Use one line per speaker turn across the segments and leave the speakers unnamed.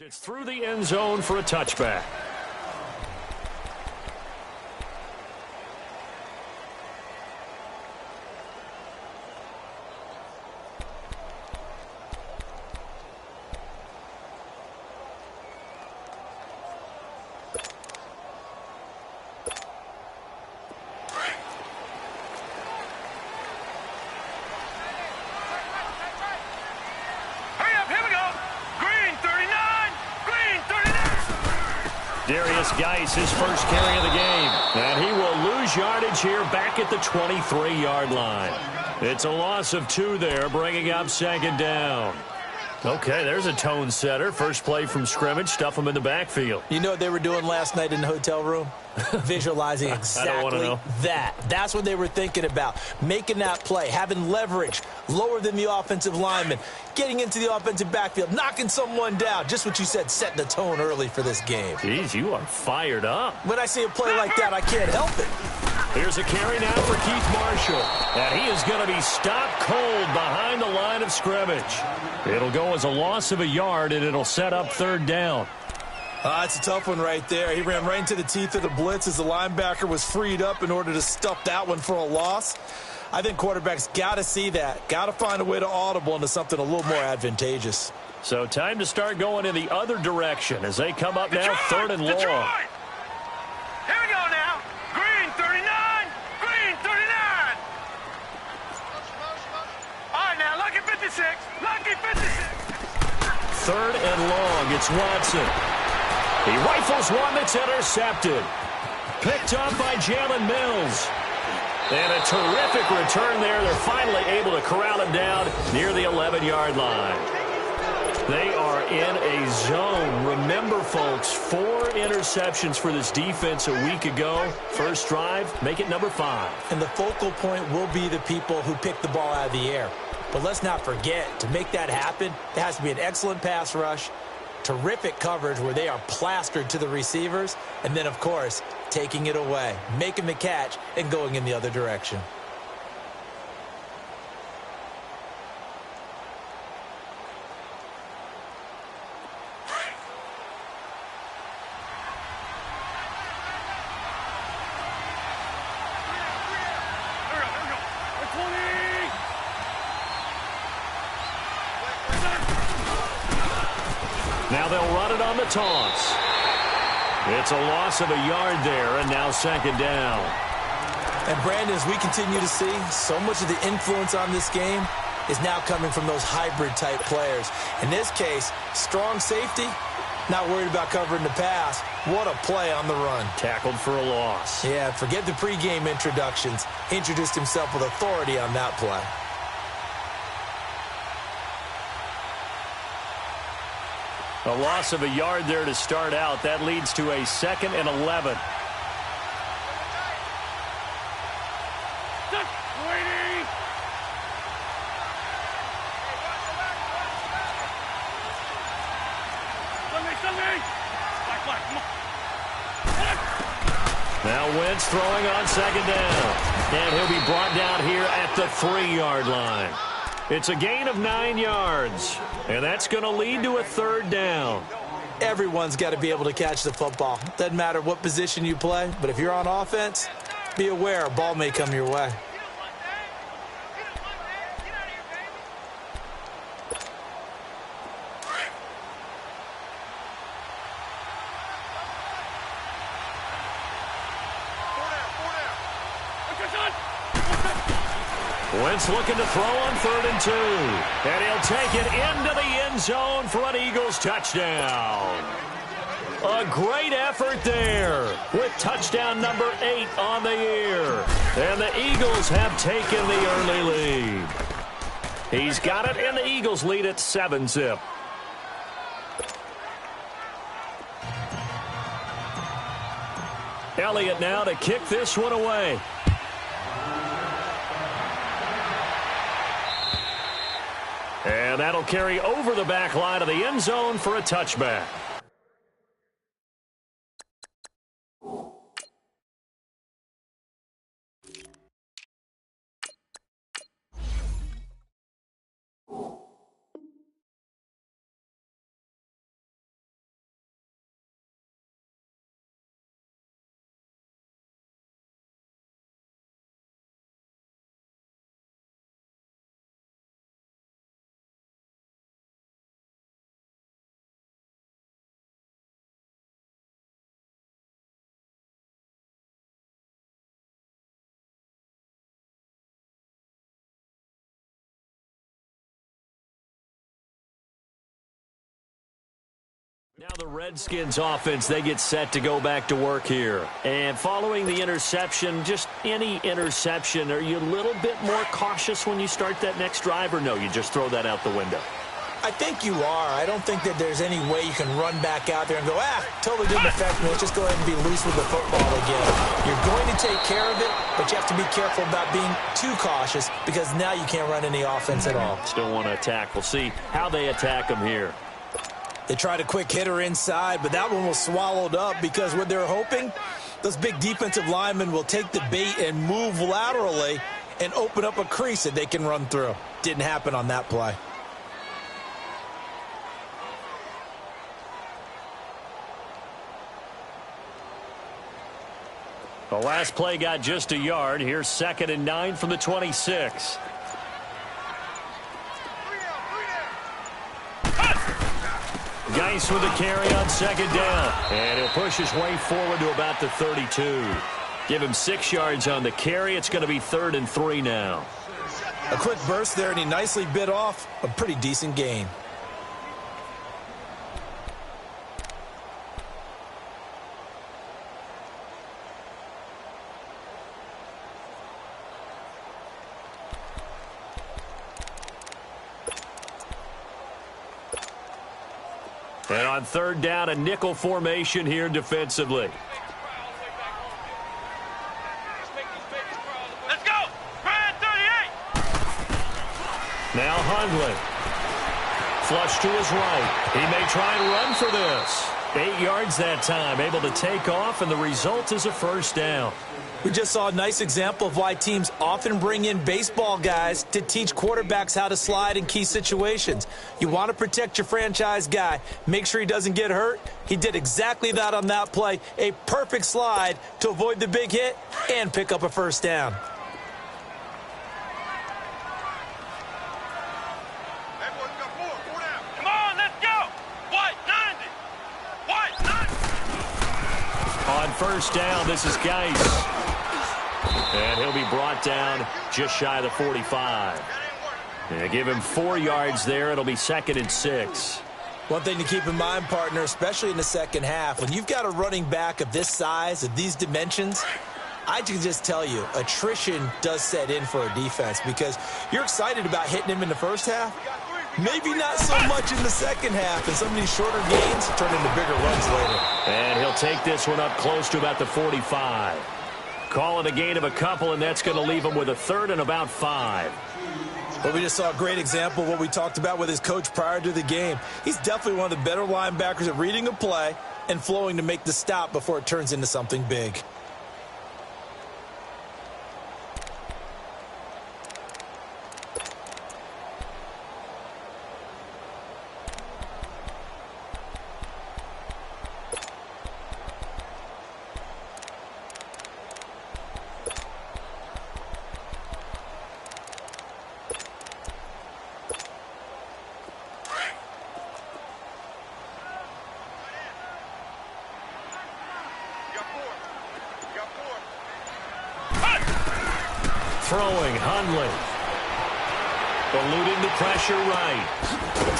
It's through the end zone for a touchback. His first carry of the game. And he will lose yardage here back at the 23-yard line. It's a loss of 2 there, bringing up second down. Okay, there's a tone setter. First play from scrimmage, stuff them in the backfield.
You know what they were doing last night in the hotel room? Visualizing exactly that. That's what they were thinking about. Making that play, having leverage, lower than the offensive lineman, getting into the offensive backfield, knocking someone down. Just what you said, setting the tone early for this game.
Jeez, you are fired up.
When I see a play like that, I can't help it.
Here's a carry now for Keith Marshall. And he is going to be stopped cold behind the line of scrimmage. It'll go as a loss of a yard, and it'll set up third down.
It's a tough one right there. He ran right into the teeth of the blitz as the linebacker was freed up in order to stuff that one for a loss. I think quarterbacks got to see that. Got to find a way to audible into something a little more advantageous.
So time to start going in the other direction as they come up now, third and long.
Here we go now. Green 39. Green 39. All right, now, lucky 56. Lucky 56.
Third and long. It's Watson. He rifles one that's intercepted. Picked up by Jalen Mills. And a terrific return there. They're finally able to corral him down near the 11-yard line. They are in a zone. Remember, folks, 4 interceptions for this defense a week ago. First drive, make it number 5.
And the focal point will be the people who pick the ball out of the air. But let's not forget, to make that happen, there has to be an excellent pass rush, terrific coverage where they are plastered to the receivers, and then, of course, taking it away, making the catch, and going in the other direction.
Now they'll run it on the toss. It's a loss of a yard there, and now second down.
And, Brandon, as we continue to see, so much of the influence on this game is now coming from those hybrid-type players. In this case, strong safety, not worried about covering the pass. What a play on the run.
Tackled for a loss.
Yeah, forget the pregame introductions. He introduced himself with authority on that play.
A loss of a yard there to start out. That leads to a 2nd and 11. Now Wentz throwing on second down. And he'll be brought down here at the 3-yard line. It's a gain of 9 yards, and that's going to lead to a third down.
Everyone's got to be able to catch the football. Doesn't matter what position you play, but if you're on offense, be aware a ball may come your way.
Wentz looking to throw on 3rd and 2. And he'll take it into the end zone for an Eagles touchdown. A great effort there with touchdown number 8 on the year. And the Eagles have taken the early lead. He's got it, and the Eagles lead at 7-zip. Elliott now to kick this one away. And that'll carry over the back line of the end zone for a touchback. Now the Redskins offense, they get set to go back to work here. And following the interception, just any interception, are you a little bit more cautious when you start that next drive, or no, you just throw that out the window?
I think you are. I don't think that there's any way you can run back out there and go, totally didn't affect me. Let's just go ahead and be loose with the football again. You're going to take care of it, but you have to be careful about being too cautious because now you can't run any offense at all.
Still want to attack. We'll see how they attack them here.
They tried a quick hitter inside, but that one was swallowed up because what they're hoping, those big defensive linemen will take the bait and move laterally and open up a crease that they can run through. Didn't happen on that play.
The last play got just a yard. Here's 2nd and 9 from the 26. Geis with the carry on 2nd down. And he'll push his way forward to about the 32. Give him 6 yards on the carry. It's going to be 3rd and 3 now.
A quick burst there, and he nicely bit off a pretty decent gain.
And on 3rd down, a nickel formation here defensively.
Let's go! Brad 38!
Now Hundley. Flush to his right. He may try and run for this. 8 yards that time, able to take off, and the result is a 1st down.
We just saw a nice example of why teams often bring in baseball guys to teach quarterbacks how to slide in key situations. You want to protect your franchise guy. Make sure he doesn't get hurt. He did exactly that on that play. A perfect slide to avoid the big hit and pick up a 1st down.
Come on, let's go! White 90! White 90!
On 1st down, this is Geis. And he'll be brought down just shy of the 45. And give him 4 yards there. It'll be 2nd and 6.
One thing to keep in mind, partner, especially in the second half, when you've got a running back of this size, of these dimensions, I can just tell you, attrition does set in for a defense because you're excited about hitting him in the first half. Maybe not so much in the second half, and some of these shorter gains turn into bigger runs later.
And he'll take this one up close to about the 45. Call it a gain of a couple, and that's going to leave him with a 3rd and about 5.
Well, we just saw a great example of what we talked about with his coach prior to the game. He's definitely one of the better linebackers at reading a play and flowing to make the stop before it turns into something big.
Throwing, Hundley. Eluding the pressure right.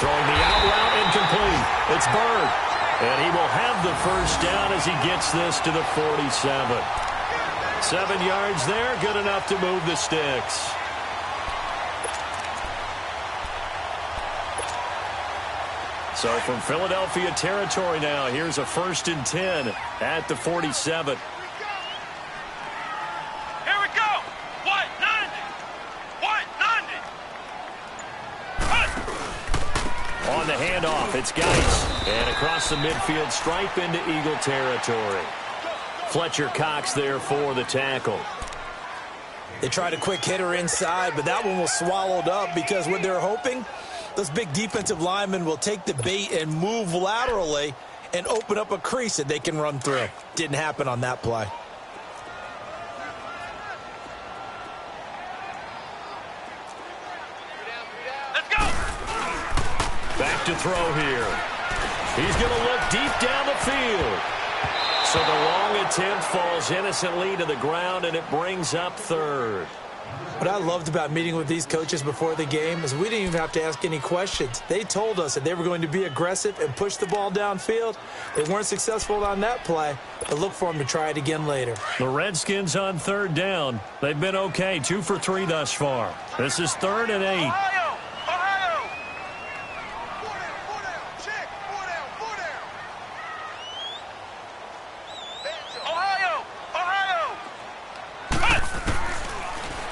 Throwing the out route incomplete. It's Bird. And he will have the 1st down as he gets this to the 47. 7 yards there, good enough to move the sticks. So from Philadelphia territory now, here's a 1st and 10 at the 47. On the handoff, it's Geis. And across the midfield stripe into Eagle territory. Fletcher Cox there for the tackle.
They tried a quick hitter inside, but that one was swallowed up because what they're hoping, those big defensive linemen will take the bait and move laterally and open up a crease that they can run through. Didn't happen on that play.
Back to throw here. He's going to look deep down the field. So the long attempt falls innocently to the ground, and it brings up 3rd.
What I loved about meeting with these coaches before the game is we didn't even have to ask any questions. They told us that they were going to be aggressive and push the ball downfield. They weren't successful on that play, but look for them to try it again later.
The Redskins on third down. They've been okay, 2 for 3 thus far. This is 3rd and 8.
Ohio! Ohio!
4 down, check, 4 down, 4 down.
Ohio! Ohio!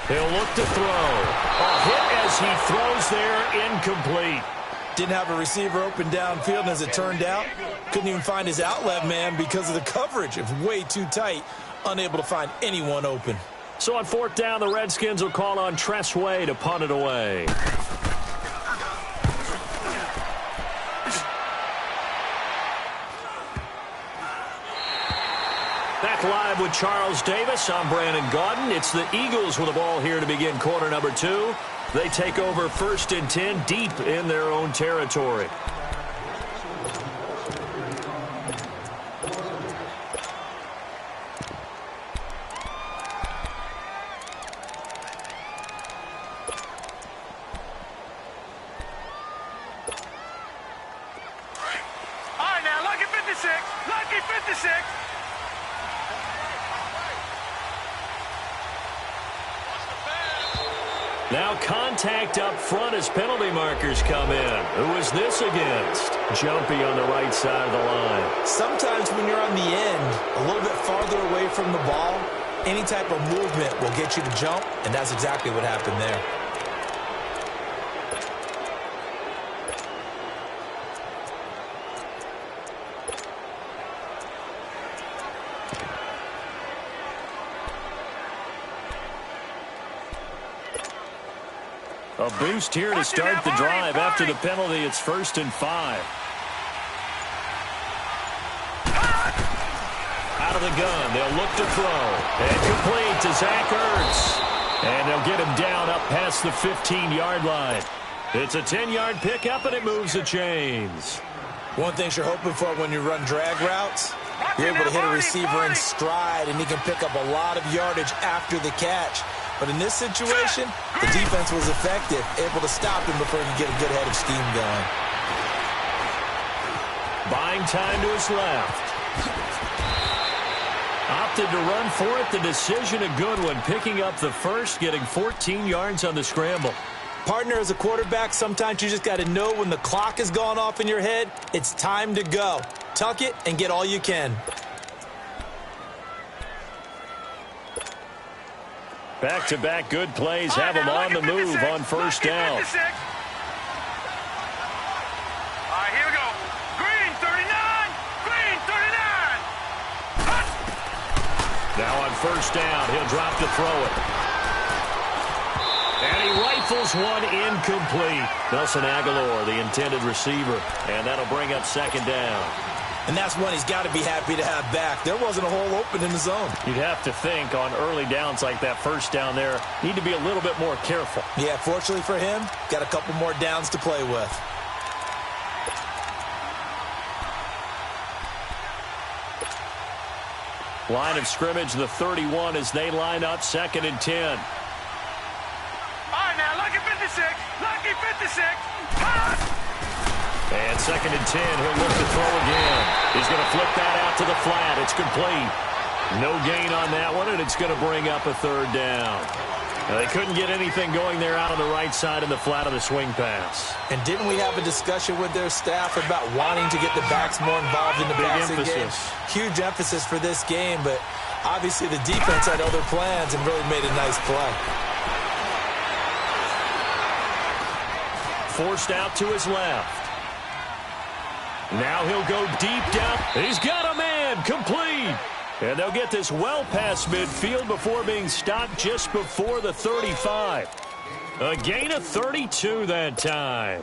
He'll look to throw. A hit as he throws there, incomplete.
Didn't have a receiver open downfield, and as it turned out, couldn't even find his outlet man because of the coverage. It was way too tight, unable to find anyone open.
So on 4th down, the Redskins will call on TRUESTORY to punt it away. Back live with Charles Davis. I'm Brandon Gaudin. It's the Eagles with the ball here to begin quarter number 2. They take over 1st and 10 deep in their own territory.
All right, now, lucky 56. Lucky 56.
Now contact up front as penalty markers come in. Who is this against? Jumpy on the right side of the line.
Sometimes when you're on the end, a little bit farther away from the ball, any type of movement will get you to jump, and that's exactly what happened there.
A boost here to start the drive. After the penalty, it's 1st and 5. Out of the gun, they'll look to throw. And complete to Zach Ertz. And they'll get him down up past the 15-yard line. It's a 10-yard pickup, and it moves the chains.
One thing you're hoping for when you run drag routes, you're able to hit a receiver in stride, and he can pick up a lot of yardage after the catch. But in this situation, the defense was effective, able to stop him before he could get a good head of steam going.
Buying time to his left. Opted to run for it. The decision a good one. Picking up the first, getting 14 yards on the scramble.
Partner, as a quarterback, sometimes you just got to know when the clock has gone off in your head, it's time to go. Tuck it and get all you can.
Back-to-back good plays have him on the move on 1st down.
All right, here we go. Green 39. Green 39.
Now on 1st down, he'll drop to throw it. And he rifles one incomplete. Nelson Aguilar, the intended receiver. And that'll bring up 2nd down.
And that's one he's got to be happy to have back. There wasn't a hole open in the zone.
You'd have to think on early downs like that 1st down there, need to be a little bit more careful.
Yeah, fortunately for him, got a couple more downs to play with.
Line of scrimmage, the 31 as they line up 2nd and 10.
All right, now, lucky 56. Lucky 56.
And 2nd and 10, he'll look to throw again. He's going to flip that out to the flat. It's complete. No gain on that one, and it's going to bring up a 3rd down. Now, they couldn't get anything going there out on the right side of the flat of the swing pass.
And didn't we have a discussion with their staff about wanting to get the backs more involved in the passing game? Huge emphasis for this game, but obviously the defense had other plans and really made a nice play.
Forced out to his left. Now he'll go deep down. He's got a man, complete. And they'll get this well past midfield before being stopped just before the 35. A gain of 32 that time.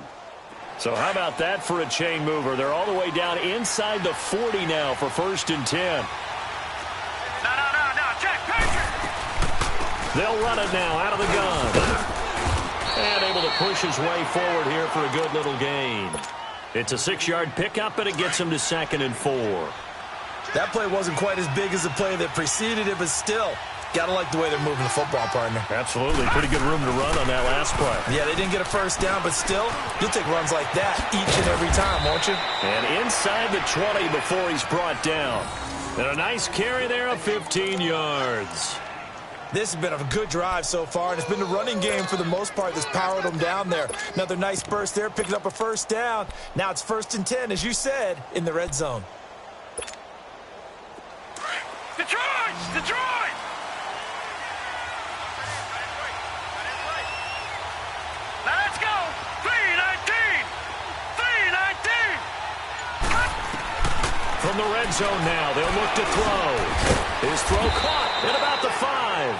So how about that for a chain mover? They're all the way down inside the 40 now for 1st and 10.
No, check, Patrick.
They'll run it now out of the gun. And able to push his way forward here for a good little gain. It's a 6-yard pickup, and it gets him to 2nd and 4.
That play wasn't quite as big as the play that preceded it, but still, Gotta like the way they're moving the football, partner.
Absolutely. Pretty good room to run on that last play.
Yeah, they didn't get a first down, but still, you'll take runs like that each and every time, won't you?
And inside the 20 before he's brought down. And a nice carry there of 15 yards.
This has been a good drive so far, and it's been the running game for the most part that's powered them down there. Another nice burst there, picking up a first down. Now it's 1st and 10, as you said, in the red zone.
Detroit! Detroit! Now let's go! 3-19! 3-19!
From the red zone now, they'll look to throw. His throw caught at about the 5.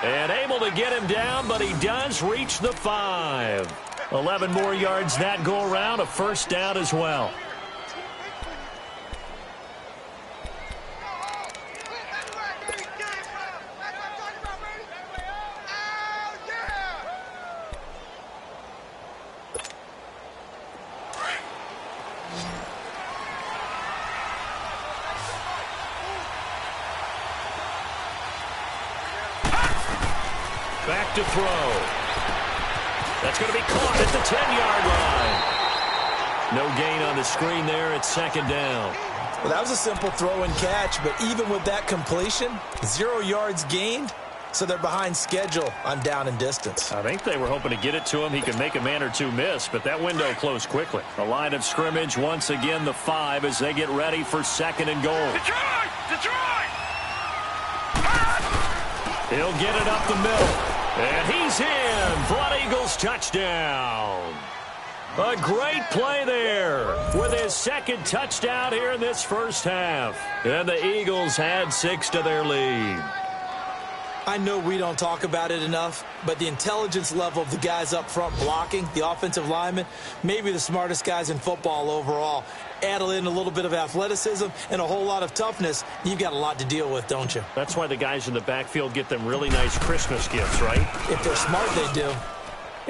And able to get him down, but he does reach the 5. 11 more yards that go around, a first down as well. Back to throw. That's going to be caught at the 10-yard line. No gain on the screen there. It's 2nd down.
Well, that was a simple throw and catch, but even with that completion, 0 yards gained, so they're behind schedule on down and distance.
I think they were hoping to get it to him. He could make a man or two miss, but that window closed quickly. The line of scrimmage, once again, the 5 as they get ready for 2nd and goal.
Detroit! Detroit!
He'll get it up the middle. And he's in for an Eagles touchdown. A great play there with his 2nd touchdown here in this first half. And the Eagles had 6 to their lead.
I know we don't talk about it enough, but the intelligence level of the guys up front blocking, the offensive linemen, maybe the smartest guys in football overall. Add in a little bit of athleticism and a whole lot of toughness, you've got a lot to deal with, don't you?
That's why the guys in the backfield get them really nice Christmas gifts, right?
If they're smart, they do.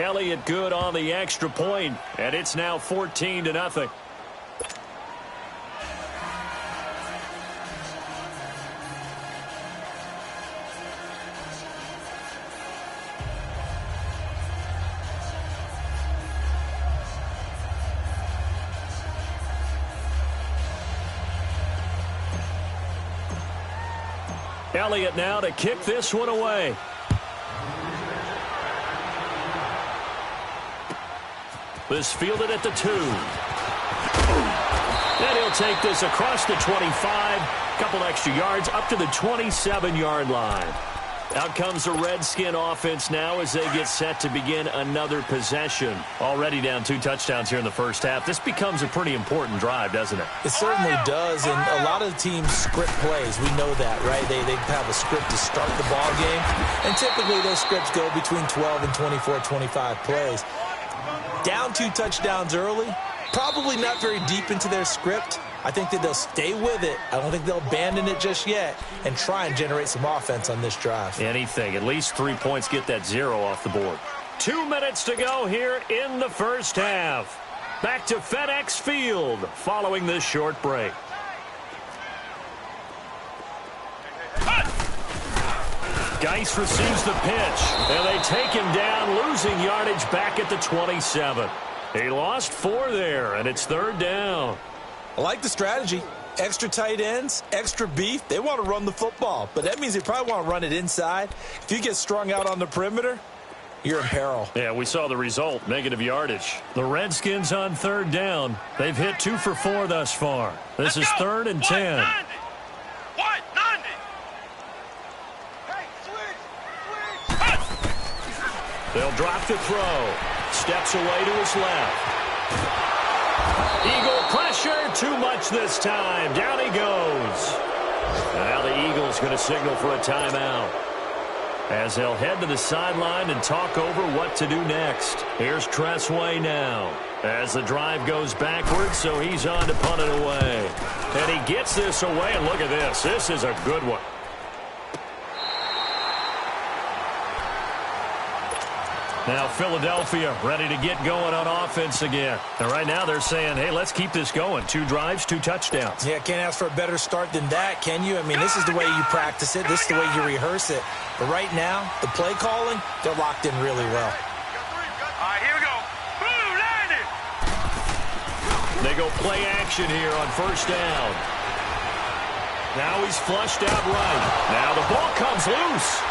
Elliott good on the extra point, and it's now 14-0. Elliott now to kick this one away. This fielded at the 2. And he'll take this across the 25. Couple extra yards up to the 27-yard line. Out comes the Redskin offense now as they get set to begin another possession. Already down 2 touchdowns here in the first half. This becomes a pretty important drive, doesn't it?
It certainly does, and a lot of teams script plays. We know that, right? They have a script to start the ball game, and typically those scripts go between 12 and 24, 25 plays. Down 2 touchdowns early, probably not very deep into their script. I think that they'll stay with it. I don't think they'll abandon it just yet and try and generate some offense on this drive.
Anything. At least 3 points, get that 0 off the board. 2 minutes to go here in the first half. Back to FedEx Field following this short break. Geis receives the pitch, and they take him down, losing yardage back at the 27. He lost 4 there, and it's 3rd down.
I like the strategy. Extra tight ends, extra beef. They want to run the football, but that means they probably want to run it inside. If you get strung out on the perimeter, you're in peril.
Yeah, we saw the result, negative yardage. The Redskins on 3rd down. They've hit 2 for 4 thus far. This is 3rd and 10.
90.
Hey, switch!
They'll drop to throw. Steps away to his left. Eagle pressure, too much this time. Down he goes. And now the Eagles going to signal for a timeout, as they'll head to the sideline and talk over what to do next. Here's Tressway now as the drive goes backwards, so he's on to punt it away. And he gets this away, and look at this. This is a good one. Now Philadelphia ready to get going on offense again. And right now they're saying, hey, let's keep this going. 2 drives, 2 touchdowns.
Yeah, can't ask for a better start than that, can you? I mean, this is the way you practice it. This is the way you rehearse it. But right now, the play calling, they're locked in really well.
All right, here we go. Blue, landed.
They go play action here on first down. Now he's flushed out right. Now the ball comes loose.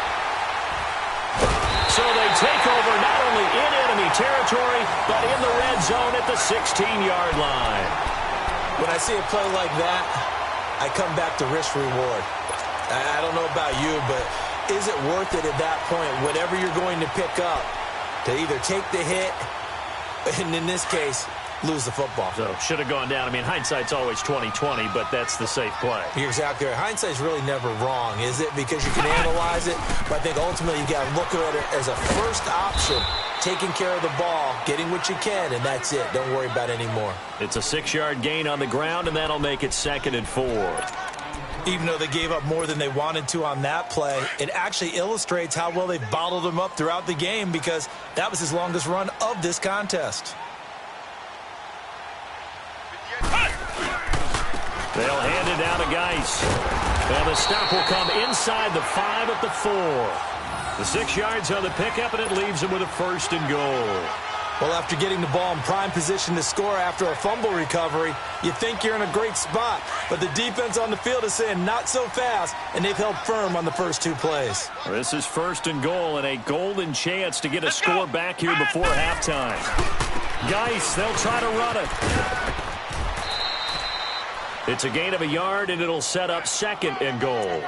So they take over not only in enemy territory, but in the red zone at the 16-yard line.
When I see a play like that, I come back to risk-reward. I don't know about you, but is it worth it at that point, whatever you're going to pick up, to either take the hit, and in this case, lose the football?
So should have gone down. I mean, hindsight's always 20/20, but that's the safe play.
You're exactly right. Hindsight's really never wrong, is it? Because you can analyze it, but I think ultimately you got to look at it as a first option, taking care of the ball, getting what you can, and that's it. Don't worry about it anymore.
It's a 6-yard gain on the ground, and that'll make it 2nd and 4.
Even though they gave up more than they wanted to on that play, it actually illustrates how well they bottled them up throughout the game, because that was his longest run of this contest.
They'll hand it down to Geis. And the stop will come inside the 5 at the 4. The 6 yards on the pickup, and it leaves them with a 1st and goal.
Well, after getting the ball in prime position to score after a fumble recovery, you think you're in a great spot. But the defense on the field is saying not so fast, and they've held firm on the first 2 plays.
This is 1st and goal, and a golden chance to get a score back here before halftime. Geis, they'll try to run it. It's a gain of a yard, and it'll set up 2nd and goal.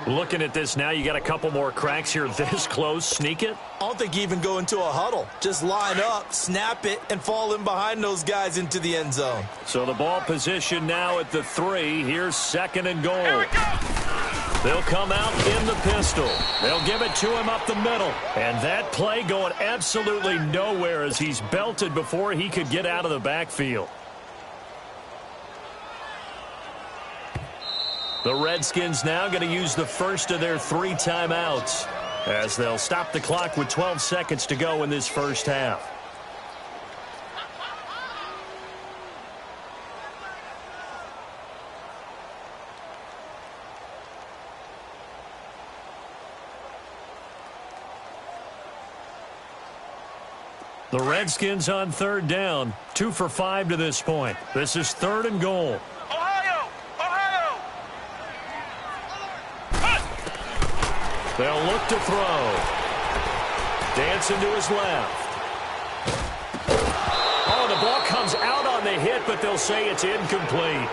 Looking at this now, you got a couple more cracks here this close. Sneak it?
I don't think you even go into a huddle. Just line up, snap it, and fall in behind those guys into the end zone.
So the ball position now at the 3. Here's 2nd and goal. They'll come out in the pistol. They'll give it to him up the middle. And that play going absolutely nowhere as he's belted before he could get out of the backfield. The Redskins now going to use the first of their 3 timeouts as they'll stop the clock with 12 seconds to go in this first half. The Redskins on 3rd down, 2 for 5 to this point. This is 3rd and goal. They'll look to throw. Dancing to his left. Oh, the ball comes out on the hit, but they'll say it's incomplete.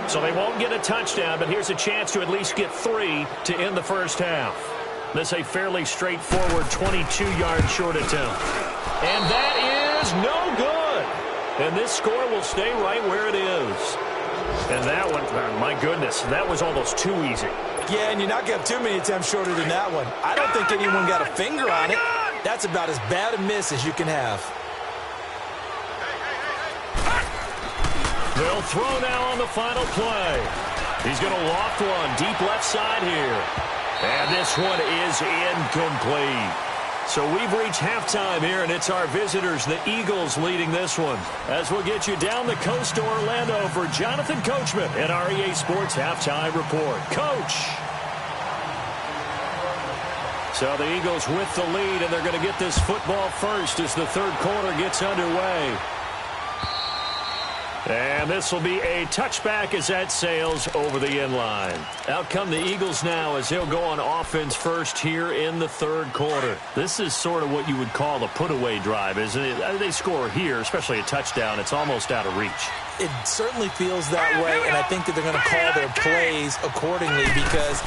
So they won't get a touchdown, but here's a chance to at least get 3 to end the first half. This a fairly straightforward 22-yard short attempt. And that is no good. And this score will stay right where it is. And that one, my goodness, that was almost too easy.
Yeah, and you're not going to have too many attempts shorter than that one. I don't think anyone got a finger on it. That's about as bad a miss as you can have.
They'll throw now on the final play. He's going to loft one deep left side here. And this one is incomplete. So we've reached halftime here, and it's our visitors, the Eagles, leading this one. As we'll get you down the coast to Orlando for Jonathan Coachman at our EA Sports Halftime Report. Coach! So the Eagles with the lead, and they're going to get this football first as the 3rd quarter gets underway. And this will be a touchback as that sails over the end line. Out come the Eagles now as they'll go on offense first here in the 3rd quarter. This is sort of what you would call a put-away drive, isn't it? They score here, especially a touchdown. It's almost out of reach.
It certainly feels that way, and I think that they're going to call their plays accordingly, because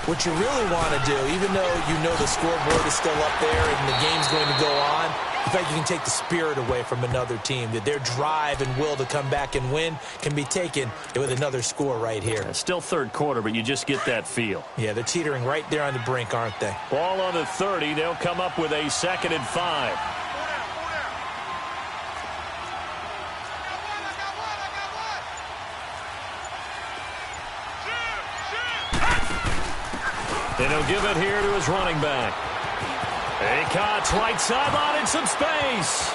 what you really want to do, even though you know the scoreboard is still up there and the game's going to go on, in fact, you can take the spirit away from another team, that their drive and will to come back and win can be taken with another score right here.
It's still 3rd quarter, but you just get that feel.
Yeah, they're teetering right there on the brink, aren't they?
Ball on the 30. They'll come up with a 2nd and 5. And he'll give it here to his running back. He cuts right sideline in some space.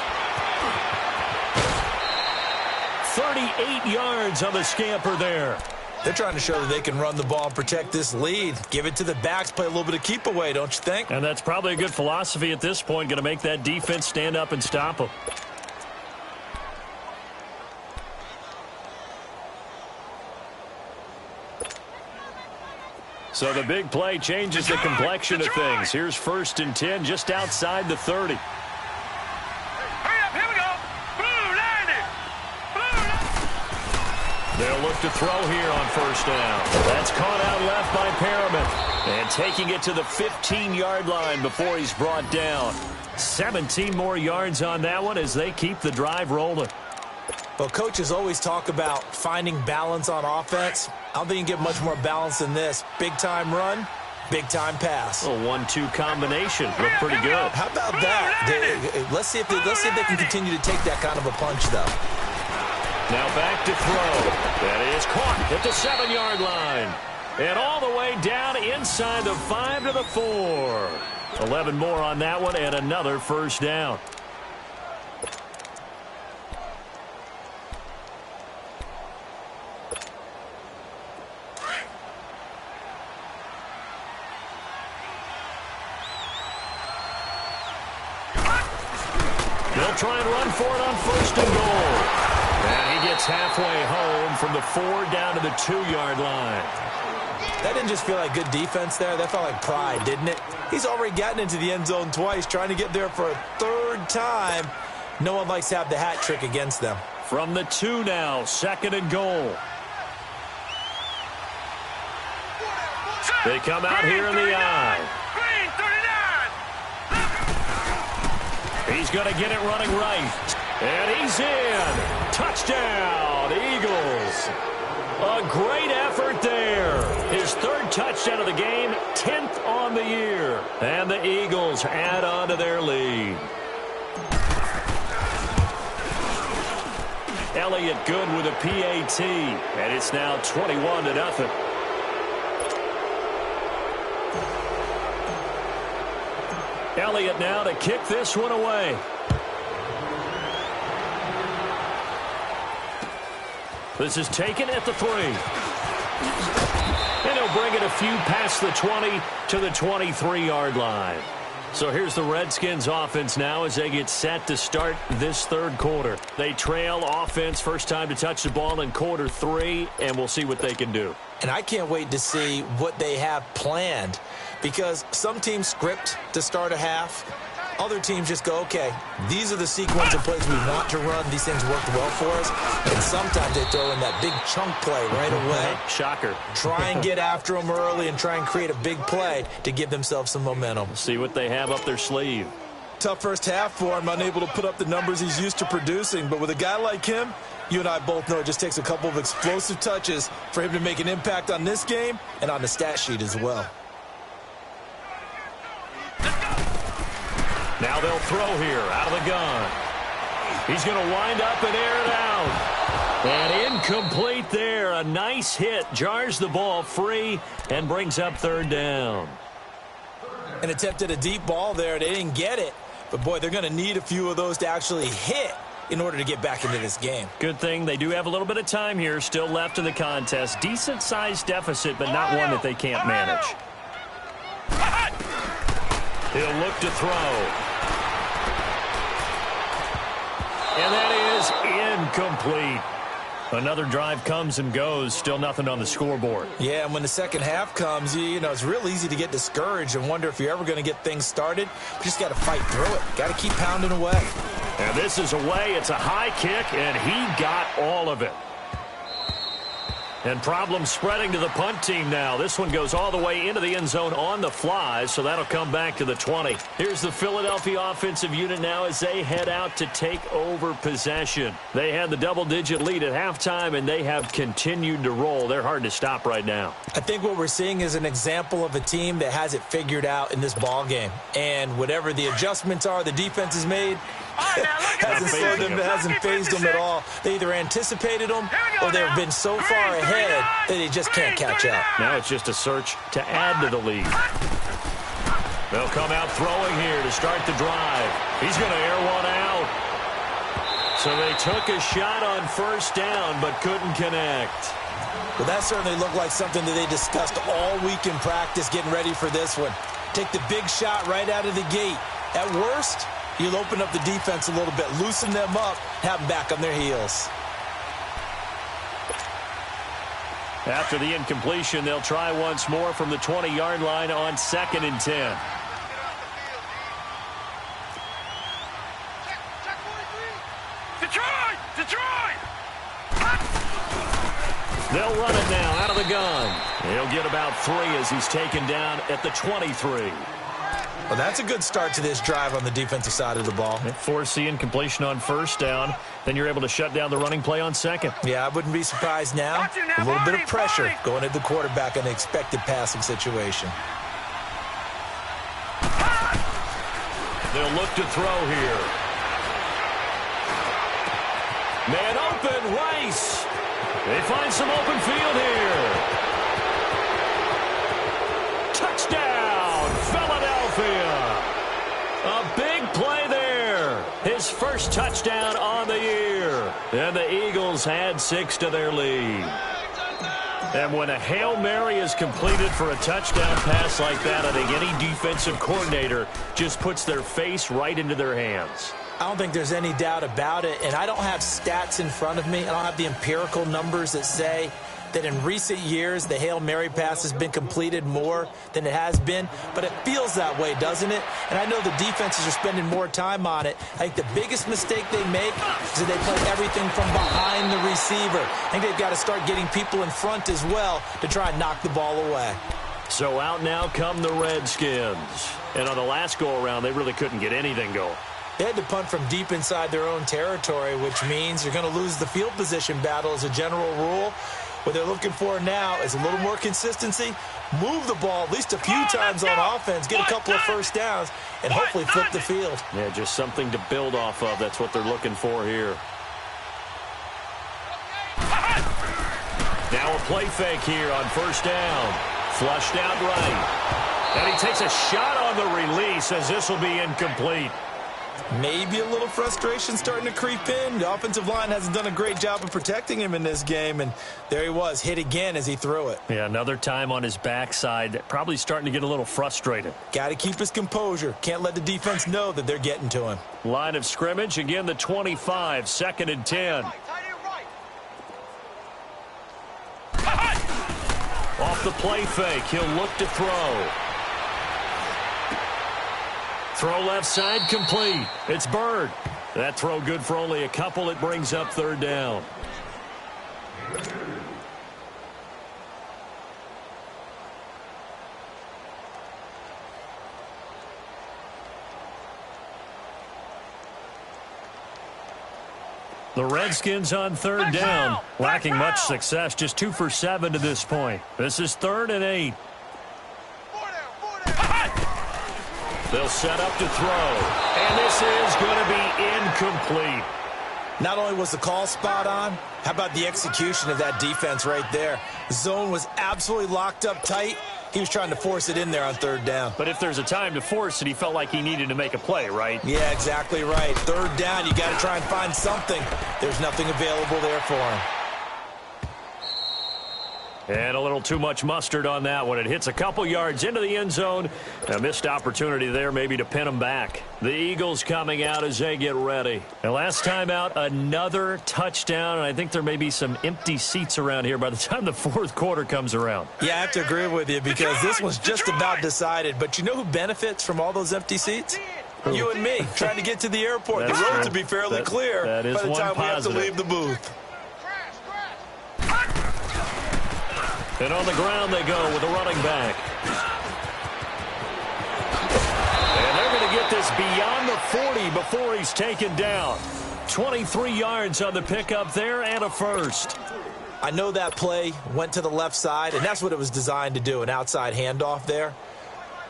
38 yards on the scamper there.
They're trying to show that they can run the ball and protect this lead. Give it to the backs, play a little bit of keep away, don't you think?
And that's probably a good philosophy at this point. Going to make that defense stand up and stop them. So the big play changes the complexion of things. Here's 1st and 10 just outside the 30.
Hurry up, here we go. Blue, line it. Blue.
They'll look to throw here on 1st down. That's caught out left by Perriman. And taking it to the 15-yard line before he's brought down. 17 more yards on that one as they keep the drive rolling.
Well, coaches always talk about finding balance on offense. I don't think you can get much more balance than this. Big-time run, big-time pass.
A 1-2 combination. Look pretty good.
How about that? Let's see if they can continue to take that kind of a punch, though.
Now back to throw. That is caught at the 7-yard line. And all the way down inside the 5 to the 4. 11 more on that one and another 1st down. They'll try and run for it on 1st and goal. And he gets halfway home from the 4 down to the 2-yard line.
That didn't just feel like good defense there. That felt like pride, didn't it? He's already gotten into the end zone twice, trying to get there for a 3rd time. No one likes to have the hat trick against them.
From the 2 now, 2nd and goal. They come out here in the I.
Green 39.
He's going to get it running right. And he's in. Touchdown, Eagles. A great effort there. His 3rd touchdown of the game, 10th on the year. And the Eagles add on to their lead. Elliott good with a PAT. And it's now 21-0. Elliott now to kick this one away. This is taken at the 3. And he'll bring it a few past the 20 to the 23-yard line. So here's the Redskins offense now as they get set to start this 3rd quarter. They trail offense, first time to touch the ball in quarter 3, and we'll see what they can do.
And I can't wait to see what they have planned, because some teams script to start a half. Other teams just go, okay, these are the sequence of plays we want to run. These things worked well for us. And sometimes they throw in that big chunk play right away.
Shocker.
Try and get after them early and try and create a big play to give themselves some momentum.
See what they have up their sleeve.
Tough first half for him, unable to put up the numbers he's used to producing. But with a guy like him, you and I both know it just takes a couple of explosive touches for him to make an impact on this game and on the stat sheet as well.
Now they'll throw here out of the gun. He's going to wind up and air it out. And incomplete there. A nice hit. Jars the ball free and brings up 3rd down.
An attempt at a deep ball there. They didn't get it. But, boy, they're going to need a few of those to actually hit in order to get back into this game.
Good thing they do have a little bit of time here still left in the contest. Decent-sized deficit, but not one that they can't manage. He'll look to throw. And that is incomplete. Another drive comes and goes. Still nothing on the scoreboard.
Yeah, and when the second half comes, you know, it's real easy to get discouraged and wonder if you're ever going to get things started. You just got to fight through it. Got to keep pounding away.
And this is away. It's a high kick, and he got all of it. And problems spreading to the punt team now. This one goes all the way into the end zone on the fly, so that'll come back to the 20. Here's the Philadelphia offensive unit now as they head out to take over possession. They had the double-digit lead at halftime, and they have continued to roll. They're hard to stop right now.
I think what we're seeing is an example of a team that has it figured out in this ball game. And whatever the adjustments are the defense has made, hasn't phased them at all. They either anticipated them or they've been so far ahead that they just can't catch up.
Now it's just a search to add to the lead. They'll come out throwing here to start the drive. He's going to air one out. So they took a shot on first down but couldn't connect.
Well, that certainly looked like something that they discussed all week in practice getting ready for this one. Take the big shot right out of the gate. At worst, you'll open up the defense a little bit, loosen them up, have them back on their heels.
After the incompletion, they'll try once more from the 20-yard line on 2nd and 10.
Detroit!
They'll run it now out of the gun. He'll get about 3 as he's taken down at the 23.
Well, that's a good start to this drive on the defensive side of the ball.
Force the incompletion on first down. Then you're able to shut down the running play on 2nd.
Yeah, I wouldn't be surprised now. A little bit of pressure going at the quarterback in an expected passing situation.
They'll look to throw here. Man open, Rice. They find some open field here. Touchdown, Philadelphia. A big play there. His first touchdown on the year. And the Eagles add 6 to their lead. And when a Hail Mary is completed for a touchdown pass like that, I think any defensive coordinator just puts their face right into their hands.
I don't think there's any doubt about it, and I don't have stats in front of me. I don't have the empirical numbers that say that in recent years the Hail Mary pass has been completed more than it has been, but it feels that way, doesn't it? And I know the defenses are spending more time on it. I think the biggest mistake they make is that they play everything from behind the receiver. I think they've got to start getting people in front as well to try and knock the ball away.
So out now come the Redskins. And on the last go-around, they really couldn't get anything going.
They had to punt from deep inside their own territory, which means you're going to lose the field position battle as a general rule. What they're looking for now is a little more consistency, move the ball at least a few times on offense, get a couple of first downs, and hopefully flip the field.
Yeah, just something to build off of. That's what they're looking for here. Now a play fake here on first down. Flushed out right. And he takes a shot on the release as this will be incomplete.
Maybe a little frustration starting to creep in. The offensive line hasn't done a great job of protecting him in this game, and there he was, hit again as he threw it.
Yeah, another time on his backside, probably starting to get a little frustrated.
Got to keep his composure. Can't let the defense know that they're getting to him.
Line of scrimmage, again the 25, 2nd and 10. Off the play fake, he'll look to throw. Throw left side complete. It's Bird. That throw good for only a couple. It brings up 3rd down. The Redskins on 3rd down. Lacking much success. Just 2 for 7 to this point. This is 3rd and 8. They'll set up to throw. And this is going to be incomplete.
Not only was the call spot on, how about the execution of that defense right there? The zone was absolutely locked up tight. He was trying to force it in there on 3rd down.
But if there's a time to force it, he felt like he needed to make a play, right?
Yeah, exactly right. 3rd down, you got to try and find something. There's nothing available there for him.
And a little too much mustard on that one. It hits a couple yards into the end zone. A missed opportunity there maybe to pin them back. The Eagles coming out as they get ready. And last time out, another touchdown. And I think there may be some empty seats around here by the time the 4th quarter comes around.
Yeah, I have to agree with you because this one's just about decided. But you know who benefits from all those empty seats? You and me, trying to get to the airport. The road to be fairly clear by the time we have to leave the booth.
And on the ground they go with a running back. And they're going to get this beyond the 40 before he's taken down. 23 yards on the pickup there and a first.
I know that play went to the left side, and that's what it was designed to do, an outside handoff there.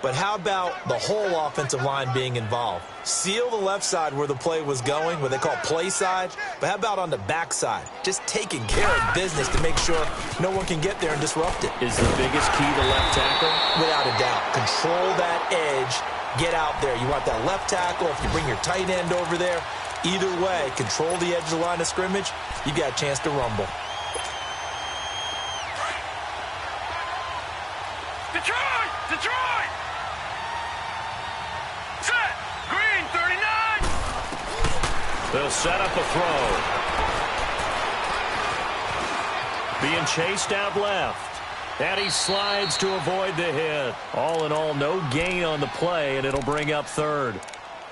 but how about the whole offensive line being involved? Seal the left side where the play was going, what they call play side, but how about on the back side? Just taking care of business to make sure no one can get there and disrupt it.
Is the biggest key the left tackle?
Without a doubt. Control that edge. Get out there. You want that left tackle. If you bring your tight end over there, either way, control the edge of the line of scrimmage, you got a chance to rumble.
Detroit! Detroit! Set! Green 39!
They'll set up a throw. Being chased out left. And he slides to avoid the hit. All in all, no gain on the play, and it'll bring up third.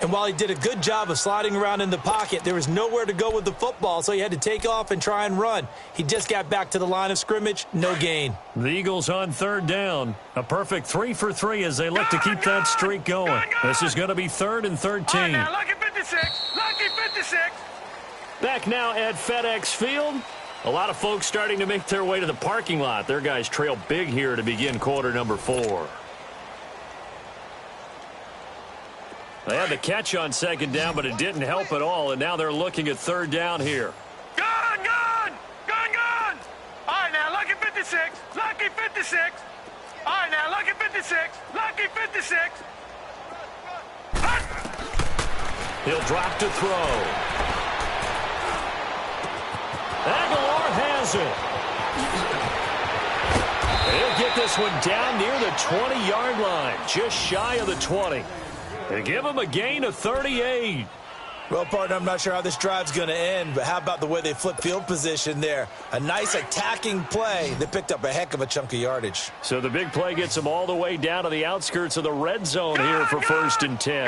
And while he did a good job of sliding around in the pocket, there was nowhere to go with the football, so he had to take off and try and run. He just got back to the line of scrimmage, no gain.
The Eagles on third down. A perfect 3 for 3 as they look to keep that streak going. This is going to be 3rd and 13.
All right, now, lucky 56. Lucky 56.
Back now at FedEx Field. A lot of folks starting to make their way to the parking lot. Their guys trail big here to begin quarter number 4. They had the catch on second down, but it didn't help at all, and now they're looking at third down here.
Gone, gone! Gone, gone! All right, now, lucky 56. Lucky 56. All right, now, lucky 56. Lucky 56.
He'll drop to throw. Aguilar has it. He'll get this one down near the 20-yard line, just shy of the 20. They give him a gain of 38.
Well, partner, I'm not sure how this drive's going to end, but how about the way they flip field position there? A nice attacking play that picked up a heck of a chunk of yardage.
So the big play gets them all the way down to the outskirts of the red zone here for 1st and 10.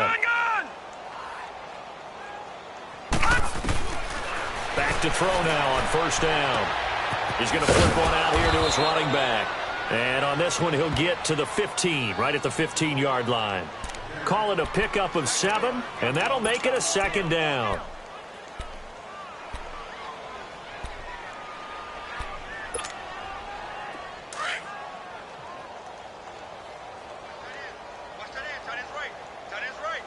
Back to throw now on 1st down. He's going to flip one out here to his running back. And on this one, he'll get to the 15, right at the 15-yard line. Call it a pickup of 7, and that'll make it a 2nd down.
Watch that end. Tight end's right. Tight end's right.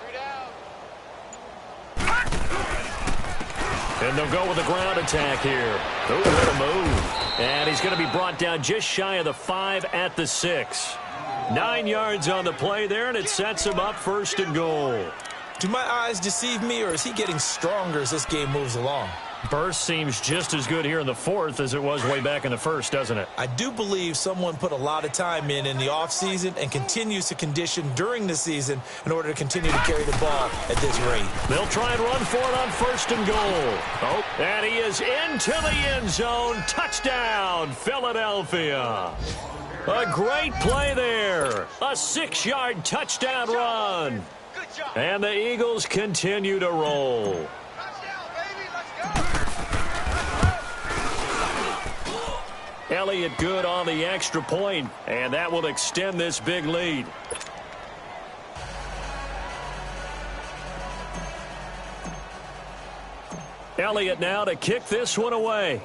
3 down.
And they'll go with a ground attack here. Oh, what a move. And he's going to be brought down just shy of the 5 at the 6. 9 yards on the play there, and it sets him up 1st and goal.
Do my eyes deceive me, or is he getting stronger as this game moves along?
Burst seems just as good here in the 4th as it was way back in the 1st, doesn't it?
I do believe someone put a lot of time in the offseason and continues to condition during the season in order to continue to carry the ball at this rate.
They'll try and run for it on 1st and goal. Oh, and he is into the end zone. Touchdown, Philadelphia. A great play there. A 6-yard touchdown run.
Good job.
And the Eagles continue to roll.
Touchdown, baby. Let's go.
Elliott good on the extra point, and that will extend this big lead. Elliott now to kick this one away.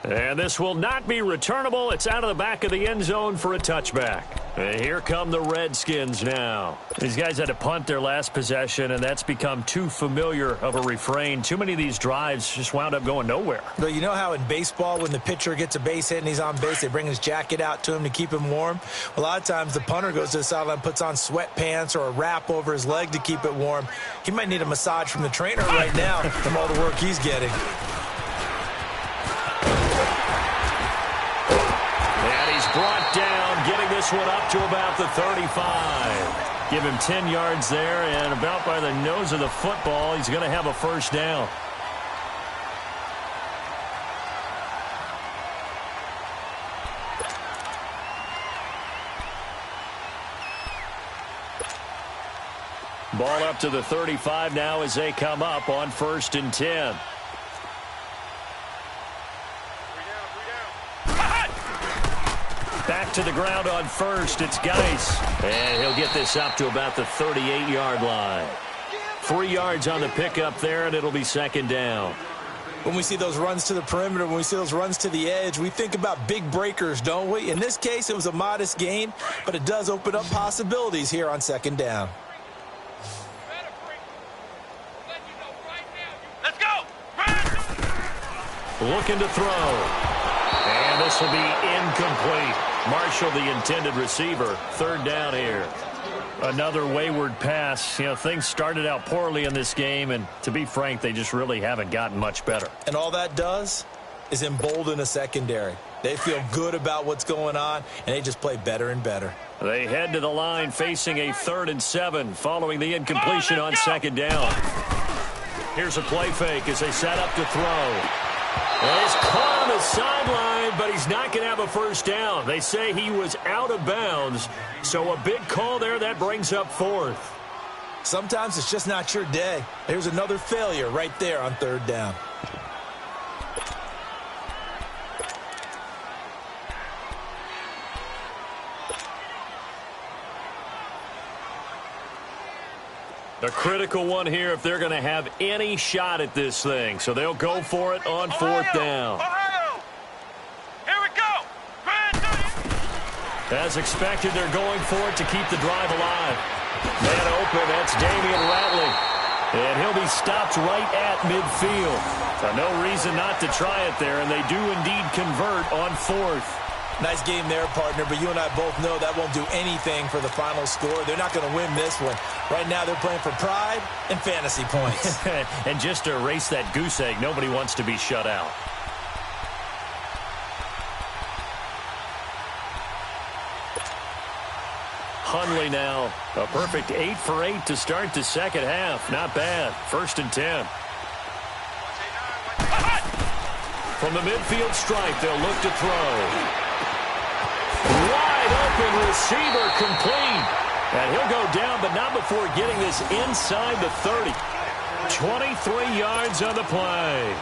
And this will not be returnable. It's out of the back of the end zone for a touchback. And here come the Redskins now. These guys had to punt their last possession, and that's become too familiar of a refrain. Too many of these drives just wound up going nowhere.
But you know how in baseball, when the pitcher gets a base hit and he's on base, they bring his jacket out to him to keep him warm? A lot of times the punter goes to the sideline, puts on sweatpants or a wrap over his leg to keep it warm. He might need a massage from the trainer right now from all the work he's getting.
Brought down, getting this one up to about the 35. Give him 10 yards there, and about by the nose of the football, he's going to have a 1st down. Ball up to the 35 now as they come up on 1st and 10. Back to the ground on 1st. It's Geis. And he'll get this up to about the 38-yard line. 3 yards on the pickup there, and it'll be 2nd down.
When we see those runs to the perimeter, when we see those runs to the edge, we think about big breakers, don't we? In this case, it was a modest gain, but it does open up possibilities here on second down.
Let's go!
Looking to throw. And this will be incomplete. Marshall, the intended receiver. Third down here. Another wayward pass. You know, things started out poorly in this game, and to be frank, they just really haven't gotten much better.
And all that does is embolden a secondary. They feel good about what's going on, and they just play better and better.
They head to the line facing a 3rd and 7 following the incompletion on second down. Here's a play fake as they set up to throw. Well, he's caught on the sideline, but he's not going to have a first down. They say he was out of bounds, so a big call there. That brings up 4th.
Sometimes it's just not your day. Here's another failure right there on 3rd down.
A critical one here if they're going to have any shot at this thing. So they'll go for it on 4th down.
Ohio! Here we go!
As expected, they're going for it to keep the drive alive. Man open, that's Damian Ratley. And he'll be stopped right at midfield. So no reason not to try it there, and they do indeed convert on 4th.
Nice game there, partner, but you and I both know that won't do anything for the final score. They're not going to win this one. Right now, they're playing for pride and fantasy points.
And just to erase that goose egg, nobody wants to be shut out. Hundley now, a perfect 8 for 8 to start the second half. Not bad. 1st and 10. From the midfield stripe, they'll look to throw. Wide open receiver complete. And he'll go down, but not before getting this inside the 30. 23 yards on the play.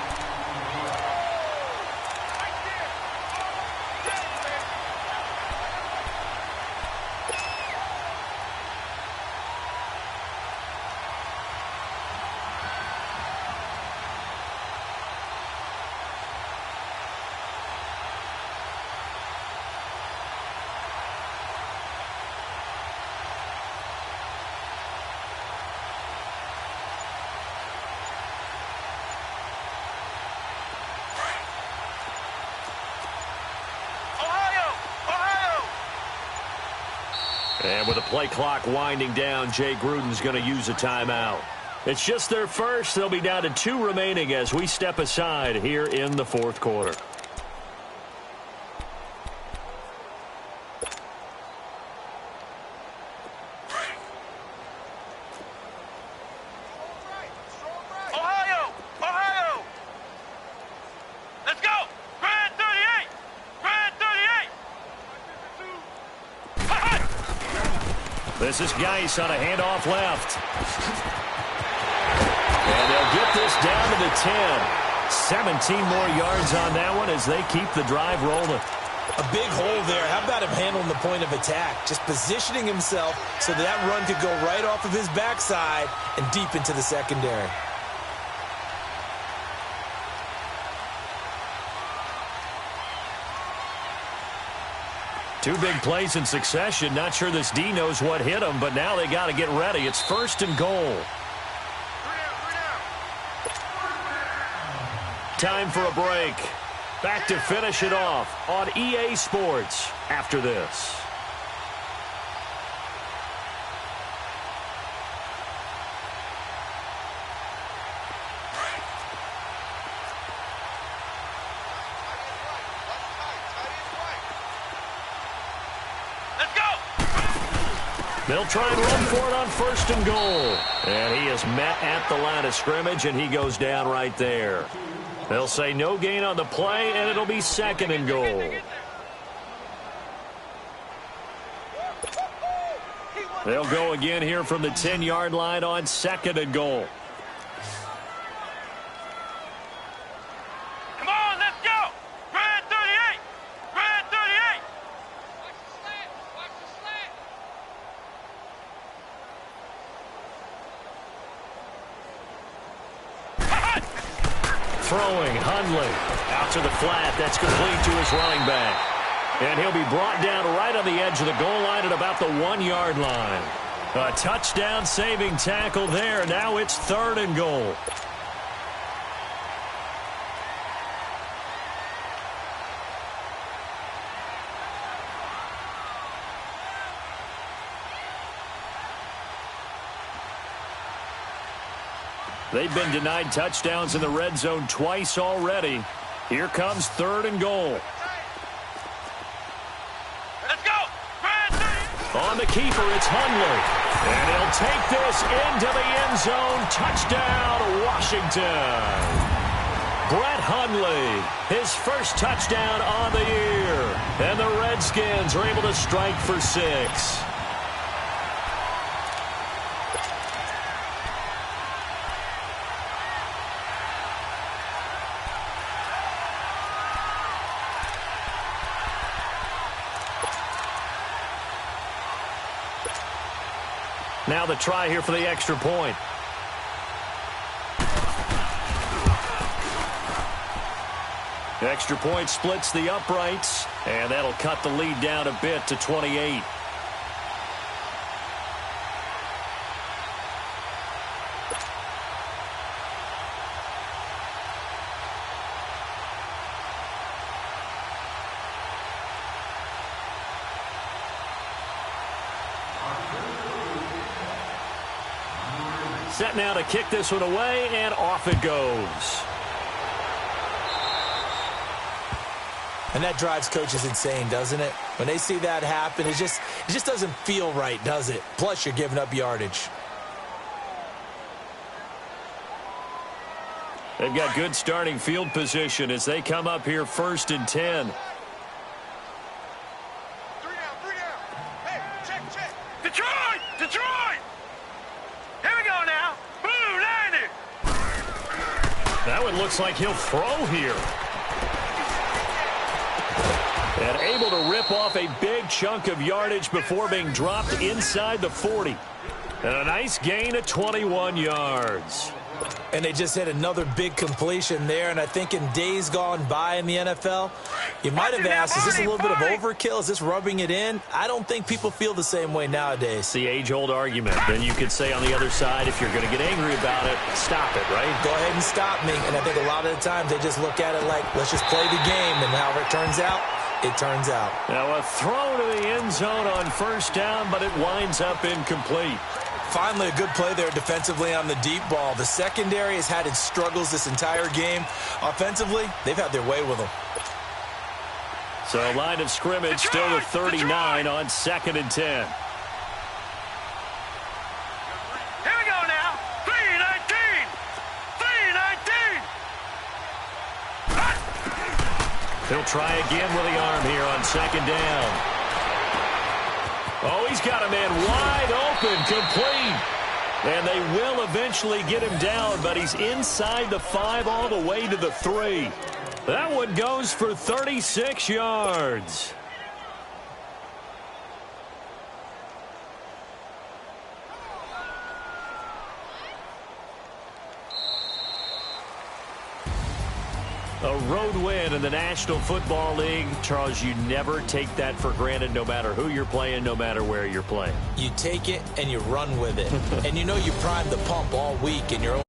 And with the play clock winding down, Jay Gruden's going to use a timeout. It's just their first. They'll be down to 2 remaining as we step aside here in the 4th quarter.
Ohio! Ohio! Let's go! Grand 38! Grand 38!
This is Geis on a handoff left. And they'll get this down to the 10. 17 more yards on that one as they keep the drive rolling.
A big hole there. How about him handling the point of attack? Just positioning himself so that run could go right off of his backside and deep into the secondary.
Two big plays in succession. Not sure this D knows what hit him, but now they got to get ready. It's 1st and goal. Time for a break. Back to finish it off on EA Sports after this.
Let's go!
They'll try and run for it on 1st and goal. And he is met at the line of scrimmage, and he goes down right there. They'll say no gain on the play, and it'll be 2nd and goal. They'll go again here from the 10-yard line on 2nd and goal.
Come on, let's go! Grand 38! Grand 38! Watch the slant!
throwing, Hundley. Out to the flat. That's complete to his running back. And he'll be brought down right on the edge of the goal line at about the 1-yard line. A touchdown-saving tackle there. Now it's 3rd and goal. They've been denied touchdowns in the red zone twice already. Here comes 3rd and goal.
Let's go!
On the keeper, it's Hundley. And he'll take this into the end zone. Touchdown, Washington. Brett Hundley, his first touchdown on the year. And the Redskins are able to strike for 6. Now the try here for the extra point. Extra point splits the uprights, and that'll cut the lead down a bit to 28. Set now to kick this one away, and off it goes.
And that drives coaches insane, doesn't it? When they see that happen, it just doesn't feel right, does it? Plus, you're giving up yardage.
They've got good starting field position as they come up here 1st and 10.
3 down. Hey, check.
Detroit! Detroit! Here we go now. Blue 90.
That one looks like he'll throw here. And able to rip off a big chunk of yardage before being dropped inside the 40. And a nice gain of 21 yards.
And they just hit another big completion there. And I think in days gone by in the NFL, you might have asked, is this a little bit of overkill? Is this rubbing it in? I don't think people feel the same way nowadays.
It's the age-old argument. Then you could say on the other side, if you're going to get angry about it, stop it, right?
Go ahead and stop me. And I think a lot of the times they just look at it like, let's just play the game. And however it turns out, it turns out.
Now a throw to the end zone on 1st down, but it winds up incomplete.
Finally, a good play there defensively on the deep ball. The secondary has had its struggles this entire game. Offensively, they've had their way with them.
So line of scrimmage still to 39 on 2nd and 10.
Here we go now. 319. 319.
He'll try again with the arm here on 2nd down. Oh, he's got a man wide open, complete. And they will eventually get him down, but he's inside the 5 all the way to the 3. That one goes for 36 yards. A road win in the National Football League. Charles, you never take that for granted no matter who you're playing, no matter where you're playing.
You take it and you run with it. And you know you primed the pump all week and you're